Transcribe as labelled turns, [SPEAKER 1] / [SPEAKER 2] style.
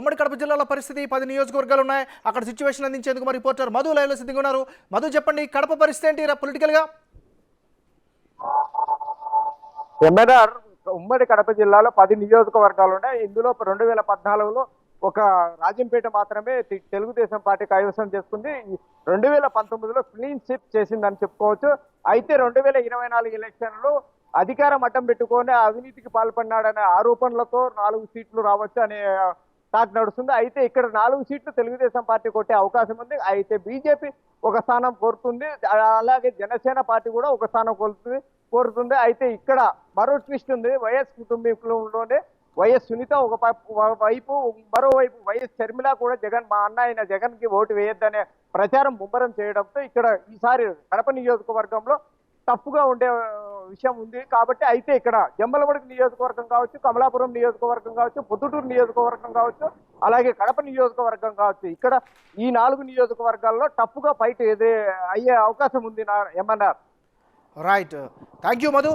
[SPEAKER 1] ఉమ్మడి కడప జిల్లాలో పరిస్థితి 10 నియోజకవర్గాలు ఉన్నాయి. అక్కడ సిచ్యువేషన్ అందించేందుకు మరి రిపోర్టర్ మధు లైవ్లో సిద్ధంగా ఉన్నారు. మధు, చెప్పండి, కడప పరిస్థితి ఏంటి పొలిటికల్గా?
[SPEAKER 2] ఎంఎన్ఆర్ ఉమ్మడి కడప జిల్లాలో 10 నియోజకవర్గాలు ఉన్నాయి. ఇందులో 2014లో ఒక రాజంపేట మాత్రమే తెలుగుదేశం పార్టీ కైవసం చేసుకుంది. 2019లో క్లీన్ స్వీప్ చేసిందని చెప్పుకోవచ్చు. అయితే 2024 ఎలక్షన్లు అధికారం అడ్డం పెట్టుకొని అవినీతికి పాల్పడినాడనే ఆరోపణలతో 4 సీట్లు రావచ్చు అనే టాక్ నడుస్తుంది. అయితే ఇక్కడ 4 సీట్లు తెలుగుదేశం పార్టీ కొట్టే అవకాశం ఉంది. అయితే బీజేపీ ఒక స్థానం కోరుతుంది, అలాగే జనసేన పార్టీ కూడా ఒక స్థానం కోరుతుంది. అయితే ఇక్కడ మరో ట్విస్ట్ ఉంది. వైఎస్ కుటుంబీకులలోనే వైఎస్ సునీత ఒక వైపు, మరోవైపు వైఎస్ షర్మిల కూడా జగన్ మా అన్న అయిన జగన్ కి ఓటు వేయొద్దనే ప్రచారం ముమ్మరం చేయడంతో ఇక్కడ ఈసారి కడప నియోజకవర్గంలో తప్పుగా ఉండే విషయం ఉంది. కాబట్టి అయితే ఇక్కడ జమ్మలమడుగు నియోజకవర్గం కావచ్చు, కమలాపురం నియోజకవర్గం కావచ్చు, పొద్దుటూరు నియోజకవర్గం కావచ్చు, అలాగే కడప నియోజకవర్గం కావచ్చు, ఇక్కడ ఈ 4 నియోజకవర్గాల్లో టఫ్గా ఫైట్ అయ్యే అవకాశం ఉంది MNR.
[SPEAKER 1] Right, thank you Madhu.